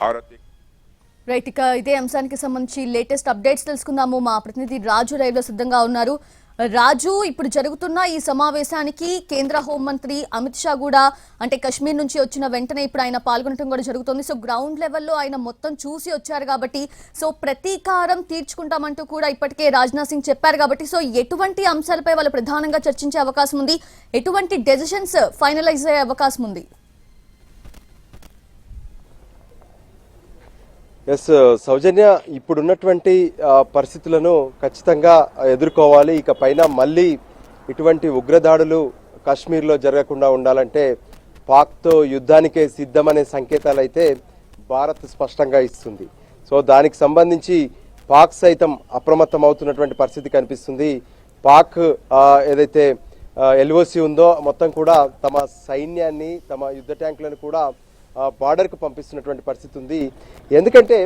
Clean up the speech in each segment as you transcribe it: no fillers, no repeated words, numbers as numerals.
Right, ఇక ఇదే అంశానికి సంబంధించి లేటెస్ట్ అప్డేట్స్ తెలుసుకుందాము. మా ప్రతినిధి రాజు లైవ్ లో సిద్ధంగా ఉన్నారు. రాజు, ఇప్పుడు జరుగుతున్న ఈ సమావేశానికి కేంద్ర హోంమంత్రి అమిత్ షా కూడా అంటే కశ్మీర్ నుంచి వచ్చిన వెంటనే ఇప్పుడు ఆయన పాల్గొనడం కూడా జరుగుతుంది. సో గ్రౌండ్ లెవెల్లో ఆయన మొత్తం చూసి వచ్చారు కాబట్టి సో ప్రతీకారం తీర్చుకుంటామంటూ కూడా ఇప్పటికే రాజ్నాథ్ సింగ్ చెప్పారు కాబట్టి సో ఎటువంటి అంశాలపై వాళ్ళు ప్రధానంగా చర్చించే అవకాశం ఉంది, ఎటువంటి డెసిషన్స్ ఫైనలైజ్ అయ్యే అవకాశం ఉంది? సౌజన్య, ఇప్పుడున్నటువంటి పరిస్థితులను ఖచ్చితంగా ఎదుర్కోవాలి. ఇక పైన మళ్ళీ ఇటువంటి ఉగ్రదాడులు కాశ్మీర్లో జరగకుండా ఉండాలంటే పాక్తో యుద్ధానికే సిద్ధమనే సంకేతాలు అయితే భారత్ స్పష్టంగా ఇస్తుంది. సో దానికి సంబంధించి పాక్ సైతం అప్రమత్తం అవుతున్నటువంటి పరిస్థితి కనిపిస్తుంది. పాక్ ఏదైతే ఎల్ఓసి ఉందో మొత్తం కూడా తమ సైన్యాన్ని, తమ యుద్ధ ట్యాంకులను కూడా బార్డర్కు పంపిస్తున్నటువంటి పరిస్థితి ఉంది. ఎందుకంటే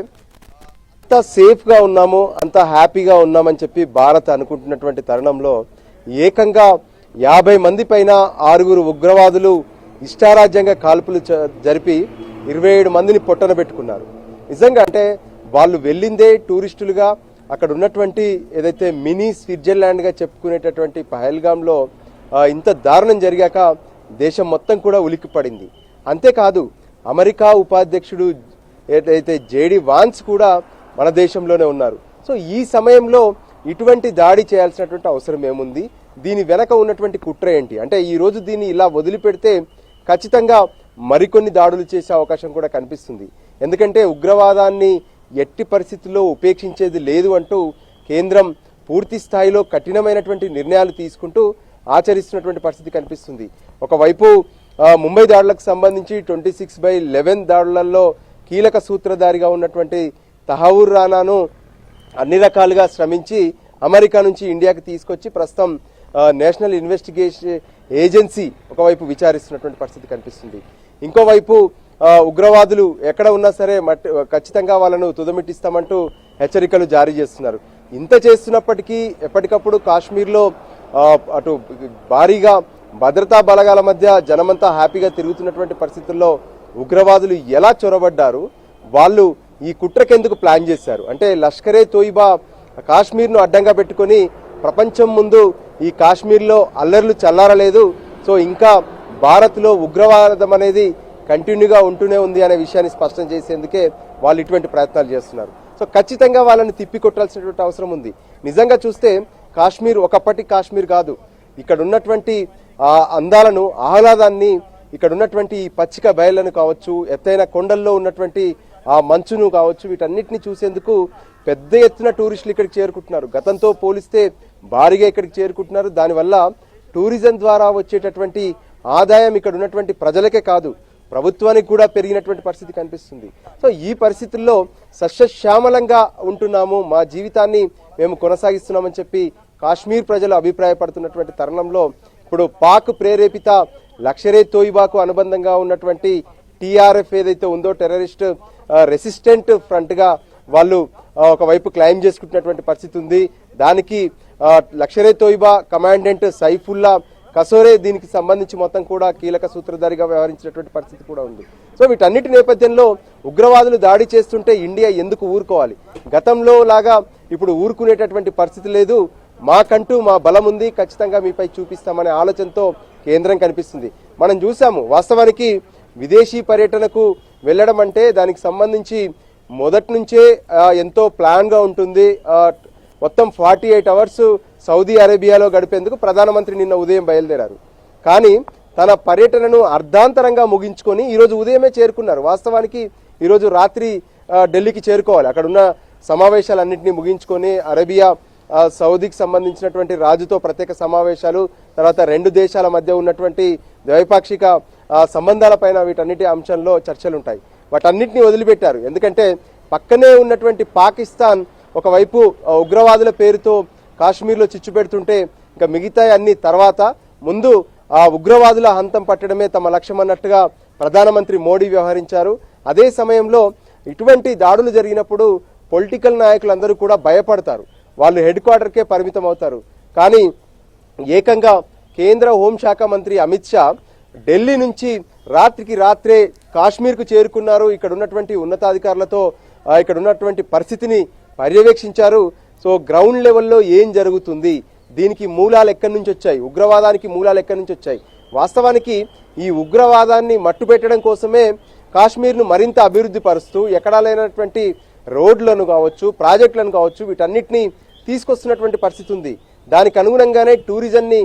అంత సేఫ్గా ఉన్నాము, అంత హ్యాపీగా ఉన్నామని చెప్పి భారత్ అనుకుంటున్నటువంటి తరుణంలో ఏకంగా 50 మంది పైన 6 ఉగ్రవాదులు ఇష్టారాజ్యంగా కాల్పులు జరిపి 27 మందిని పొట్టన పెట్టుకున్నారు. నిజంగా అంటే వాళ్ళు వెళ్ళిందే టూరిస్టులుగా. అక్కడ ఉన్నటువంటి ఏదైతే మినీ స్విట్జర్లాండ్గా చెప్పుకునేటటువంటి పహల్గామ్లో ఇంత దారుణం జరిగాక దేశం మొత్తం కూడా ఉలిక్కిపడింది. అంతేకాదు అమెరికా ఉపాధ్యక్షుడు ఏదైతే జేడీ వాన్స్ కూడా మన దేశంలోనే ఉన్నారు. సో ఈ సమయంలో ఇటువంటి దాడి చేయాల్సినటువంటి అవసరం ఏముంది? దీని వెనక ఉన్నటువంటి కుట్ర ఏంటి? అంటే ఈరోజు దీన్ని ఇలా వదిలిపెడితే ఖచ్చితంగా మరికొన్ని దాడులు చేసే అవకాశం కూడా కనిపిస్తుంది. ఎందుకంటే ఉగ్రవాదాన్ని ఎట్టి పరిస్థితుల్లో ఉపేక్షించేది లేదు అంటూ కేంద్రం పూర్తి స్థాయిలో కఠినమైనటువంటి నిర్ణయాలు తీసుకుంటూ ఆచరిస్తున్నటువంటి పరిస్థితి కనిపిస్తుంది. ఒకవైపు ముంబై దాడులకు సంబంధించి 26/11 దాడులలో కీలక సూత్రధారిగా ఉన్నటువంటి తహవూర్ రానాను అన్ని రకాలుగా శ్రమించి అమెరికా నుంచి ఇండియాకి తీసుకొచ్చి ప్రస్తుతం నేషనల్ ఇన్వెస్టిగేషన్ ఏజెన్సీ ఒకవైపు విచారిస్తున్నటువంటి పరిస్థితి కనిపిస్తుంది. ఇంకోవైపు ఉగ్రవాదులు ఎక్కడ ఉన్నా సరే ఖచ్చితంగా వాళ్ళను తుదమిట్టిస్తామంటూ హెచ్చరికలు జారీ చేస్తున్నారు. ఇంత చేస్తున్నప్పటికీ ఎప్పటికప్పుడు కాశ్మీర్లో అటు భారీగా భద్రతా బలగాల మధ్య జనమంతా హ్యాపీగా తిరుగుతున్నటువంటి పరిస్థితుల్లో ఉగ్రవాదులు ఎలా చొరబడ్డారు, వాళ్ళు ఈ కుట్రకెందుకు ప్లాన్ చేశారు అంటే లష్కరే తోయిబా కాశ్మీర్ను అడ్డంగా పెట్టుకొని ప్రపంచం ముందు ఈ కాశ్మీర్లో అల్లర్లు చల్లారలేదు, సో ఇంకా భారత్లో ఉగ్రవాదం అనేది కంటిన్యూగా ఉంటూనే ఉంది అనే విషయాన్ని స్పష్టం చేసేందుకే వాళ్ళు ఇటువంటి ప్రయత్నాలు చేస్తున్నారు. సో ఖచ్చితంగా వాళ్ళని తిప్పికొట్టాల్సినటువంటి అవసరం ఉంది. నిజంగా చూస్తే కాశ్మీర్ ఒకప్పటి కాశ్మీర్ కాదు. ఇక్కడ ఉన్నటువంటి అందాలను, ఆహ్లాదాన్ని, ఇక్కడ ఉన్నటువంటి పచ్చిక బయళ్లను కావచ్చు, ఎత్తైన కొండల్లో ఉన్నటువంటి ఆ మంచును కావచ్చు, వీటన్నిటిని చూసేందుకు పెద్ద ఎత్తున టూరిస్టులు ఇక్కడికి చేరుకుంటున్నారు. గతంతో పోలిస్తే భారీగా ఇక్కడికి చేరుకుంటున్నారు. దానివల్ల టూరిజం ద్వారా వచ్చేటటువంటి ఆదాయం ఇక్కడ ఉన్నటువంటి ప్రజలకే కాదు, ప్రభుత్వానికి కూడా పెరిగినటువంటి పరిస్థితి కనిపిస్తుంది. సో ఈ పరిస్థితుల్లో సస్యశ్యామలంగా ఉంటున్నాము, మా జీవితాన్ని మేము కొనసాగిస్తున్నామని చెప్పి కాశ్మీర్ ప్రజలు అభిప్రాయపడుతున్నటువంటి తరుణంలో ఇప్పుడు పాక్ ప్రేరేపిత లష్కరే తోయిబాకు అనుబంధంగా ఉన్నటువంటి టీఆర్ఎఫ్ ఏదైతే ఉందో టెర్రరిస్ట్ రెసిస్టెంట్ ఫ్రంట్ గా వాళ్ళు ఒకవైపు క్లైమ్ చేసుకుంటున్నటువంటి పరిస్థితి ఉంది. దానికి లష్కరే తోయిబా కమాండెంట్ సైఫుల్లా కసోరే దీనికి సంబంధించి మొత్తం కూడా కీలక సూత్రధారిగా వ్యవహరించినటువంటి పరిస్థితి కూడా ఉంది. సో వీటన్నిటి నేపథ్యంలో ఉగ్రవాదులు దాడి చేస్తుంటే ఇండియా ఎందుకు ఊరుకోవాలి? గతంలో లాగా ఇప్పుడు ఊరుకునేటటువంటి పరిస్థితి లేదు. మాకంటూ మా బలం ఉంది, ఖచ్చితంగా మీపై చూపిస్తామనే ఆలోచనతో కేంద్రం కనిపిస్తుంది. మనం చూసాము, వాస్తవానికి విదేశీ పర్యటనకు వెళ్ళడం అంటే దానికి సంబంధించి మొదటి నుంచే ఎంతో ప్లాన్గా ఉంటుంది. మొత్తం 48 అవర్స్ సౌదీ అరేబియాలో గడిపేందుకు ప్రధానమంత్రి నిన్న ఉదయం బయలుదేరారు. కానీ తన పర్యటనను అర్ధాంతరంగా ముగించుకొని ఈరోజు ఉదయమే చేరుకున్నారు. వాస్తవానికి ఈరోజు రాత్రి ఢిల్లీకి చేరుకోవాలి. అక్కడ ఉన్న సమావేశాలన్నింటినీ ముగించుకొని అరేబియా సౌదీకి సంబంధించినటువంటి రాజుతో ప్రత్యేక సమావేశాలు, తర్వాత 2 దేశాల మధ్య ఉన్నటువంటి ద్వైపాక్షిక సంబంధాలపైన వీటన్నిటి అంశంలో చర్చలు ఉంటాయి. వాటన్నిటిని వదిలిపెట్టారు. ఎందుకంటే పక్కనే ఉన్నటువంటి పాకిస్తాన్ ఒకవైపు ఉగ్రవాదుల పేరుతో కాశ్మీర్లో చిచ్చు పెడుతుంటే ఇంకా మిగతా అన్ని తర్వాత ముందు ఆ ఉగ్రవాదుల హంతం పట్టడమే తమ లక్ష్యం అన్నట్టుగా ప్రధానమంత్రి మోడీ వ్యవహరించారు. అదే సమయంలో ఇటువంటి దాడులు జరిగినప్పుడు పొలిటికల్ నాయకులందరూ కూడా భయపడతారు, వాళ్ళు హెడ్ క్వార్టర్కే పరిమితం అవుతారు. కానీ ఏకంగా కేంద్ర హోంశాఖ మంత్రి అమిత్ షా ఢిల్లీ నుంచి రాత్రికి రాత్రే కాశ్మీర్కు చేరుకున్నారు. ఇక్కడ ఉన్నటువంటి ఉన్నతాధికారులతో ఇక్కడ ఉన్నటువంటి పరిస్థితిని పర్యవేక్షించారు. సో గ్రౌండ్ లెవెల్లో ఏం జరుగుతుంది, దీనికి మూలాలు ఎక్కడి నుంచి వచ్చాయి, ఉగ్రవాదానికి మూలాలు ఎక్కడి నుంచి వచ్చాయి, వాస్తవానికి ఈ ఉగ్రవాదాన్ని మట్టుపెట్టడం కోసమే కాశ్మీర్ను మరింత అభివృద్ధి పరుస్తూ ఎక్కడా లేనటువంటి రోడ్లను కావచ్చు, ప్రాజెక్టులను కావచ్చు, వీటన్నిటినీ తీసుకొస్తున్నటువంటి పరిస్థితి ఉంది. దానికి అనుగుణంగానే టూరిజంని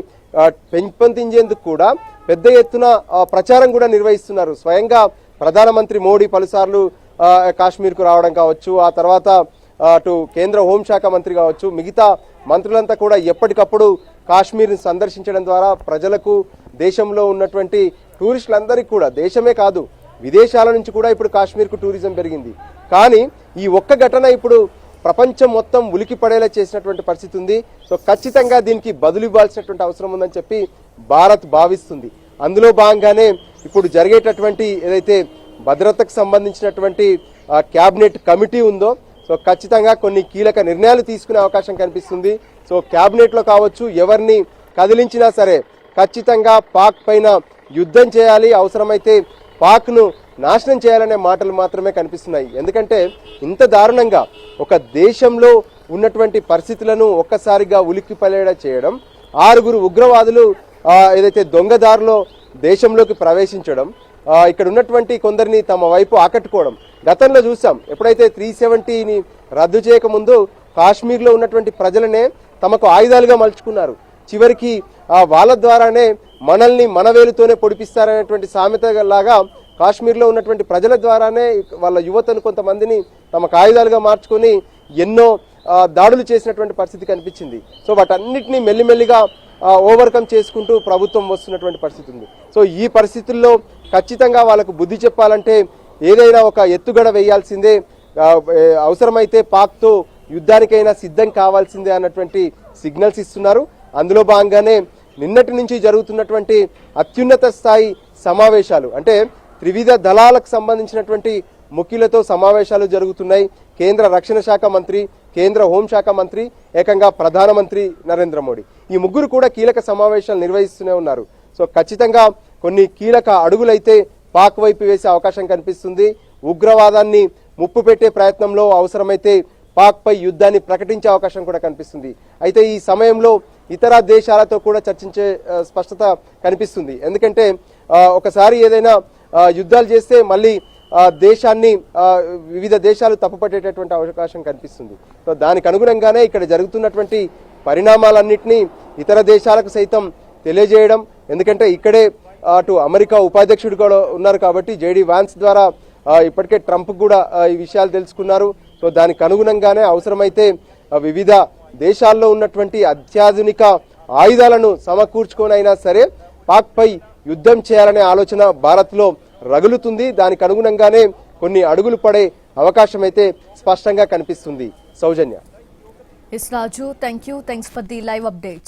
పెంపొందించేందుకు కూడా పెద్ద ఎత్తున ప్రచారం కూడా నిర్వహిస్తున్నారు. స్వయంగా ప్రధానమంత్రి మోడీ పలుసార్లు కాశ్మీర్కు రావడం కావచ్చు, ఆ తర్వాత అటు కేంద్ర హోంశాఖ మంత్రి కావచ్చు, మిగతా మంత్రులంతా కూడా ఎప్పటికప్పుడు కాశ్మీర్ని సందర్శించడం ద్వారా ప్రజలకు, దేశంలో ఉన్నటువంటి టూరిస్టులందరికీ కూడా, దేశమే కాదు విదేశాల నుంచి కూడా ఇప్పుడు కాశ్మీర్కు టూరిజం పెరిగింది. కానీ ఈ ఒక్క ఘటన ఇప్పుడు ప్రపంచం మొత్తం ఉలికి పడేలా చేసినటువంటి పరిస్థితి ఉంది. సో ఖచ్చితంగా దీనికి బదులు ఇవ్వాల్సినటువంటి అవసరం ఉందని చెప్పి భారత్ భావిస్తుంది. అందులో భాగంగానే ఇప్పుడు జరిగేటటువంటి ఏదైతే భద్రతకు సంబంధించినటువంటి క్యాబినెట్ కమిటీ ఉందో, సో ఖచ్చితంగా కొన్ని కీలక నిర్ణయాలు తీసుకునే అవకాశం కనిపిస్తుంది. సో క్యాబినెట్లో కావచ్చు, ఎవరిని కదిలించినా సరే ఖచ్చితంగా పాక్ పైన యుద్ధం చేయాలి, అవసరమైతే పాక్ను నాశనం చేయాలనే మాటలు మాత్రమే కనిపిస్తున్నాయి. ఎందుకంటే ఇంత దారుణంగా ఒక దేశంలో ఉన్నటువంటి పరిస్థితులను ఒక్కసారిగా ఉలిక్కిపడేలా చేయడం, 6 ఉగ్రవాదులు ఏదైతే దొంగదారిలో దేశంలోకి ప్రవేశించడం, ఇక్కడ ఉన్నటువంటి కొందరిని తమ వైపు ఆకట్టుకోవడం గతంలో చూసాం. ఎప్పుడైతే 370ని రద్దు చేయకముందు కాశ్మీర్లో ఉన్నటువంటి ప్రజలనే తమకు ఆయుధాలుగా మలుచుకున్నారు. చివరికి వాళ్ళ ద్వారానే మనల్ని మనవేలుతోనే పొడిపిస్తారనేటువంటి సామెత లాగా కాశ్మీర్లో ఉన్నటువంటి ప్రజల ద్వారానే వాళ్ళ యువతను కొంతమందిని తమకు ఆయుధాలుగా మార్చుకొని ఎన్నో దాడులు చేసినటువంటి పరిస్థితి కనిపించింది. సో వాటన్నిటినీ మెల్లిమెల్లిగా ఓవర్కమ్ చేసుకుంటూ ప్రభుత్వం వస్తున్నటువంటి పరిస్థితి ఉంది. సో ఈ పరిస్థితుల్లో ఖచ్చితంగా వాళ్ళకు బుద్ధి చెప్పాలంటే ఏదైనా ఒక ఎత్తుగడ వేయాల్సిందే, అవసరమైతే పాక్తో యుద్ధానికైనా సిద్ధం కావాల్సిందే అన్నటువంటి సిగ్నల్స్ ఇస్తున్నారు. అందులో భాగంగానే నిన్నటి నుంచి జరుగుతున్నటువంటి అత్యున్నత స్థాయి సమావేశాలు, అంటే త్రివిధ దళాలకు సంబంధించినటువంటి ముఖ్యులతో సమావేశాలు జరుగుతున్నాయి. కేంద్ర రక్షణ శాఖ మంత్రి, కేంద్ర హోంశాఖ మంత్రి, ఏకంగా ప్రధానమంత్రి నరేంద్ర మోడీ, ఈ ముగ్గురు కూడా కీలక సమావేశాలు నిర్వహిస్తూనే ఉన్నారు. సో ఖచ్చితంగా కొన్ని కీలక అడుగులైతే పాక్ వైపు వేసే అవకాశం కనిపిస్తుంది. ఉగ్రవాదాన్ని ముప్పు పెట్టే ప్రయత్నంలో అవసరమైతే పాక్పై యుద్ధాన్ని ప్రకటించే అవకాశం కూడా కనిపిస్తుంది. అయితే ఈ సమయంలో ఇతర దేశాలతో కూడా చర్చించే స్పష్టత కనిపిస్తుంది. ఎందుకంటే ఒకసారి ఏదైనా యుద్ధాలు చేస్తే మళ్ళీ దేశాన్ని వివిధ దేశాలు తప్పుపట్టేటటువంటి అవకాశం కనిపిస్తుంది. సో దానికి అనుగుణంగానే ఇక్కడ జరుగుతున్నటువంటి పరిణామాలన్నింటినీ ఇతర దేశాలకు సైతం తెలియజేయడం, ఎందుకంటే ఇక్కడే అటు అమెరికా ఉపాధ్యక్షుడు కూడా ఉన్నారు కాబట్టి జేడీ వాన్స్ ద్వారా ఇప్పటికే ట్రంప్ కూడా ఈ విషయాలు తెలుసుకున్నారు. సో దానికి అనుగుణంగానే అవసరమైతే వివిధ దేశాల్లో ఉన్నటువంటి అత్యాధునిక ఆయుధాలను సమకూర్చుకొనైనా సరే పాక్పై యుద్ధం చేయాలనే ఆలోచన భారత్లో రగులుతుంది. దానికి అనుగుణంగానే కొన్ని అడుగులు పడే అవకాశం అయితే స్పష్టంగా కనిపిస్తుంది. సౌజన్య. Yes, Raju, thank you. Thanks for the live updates.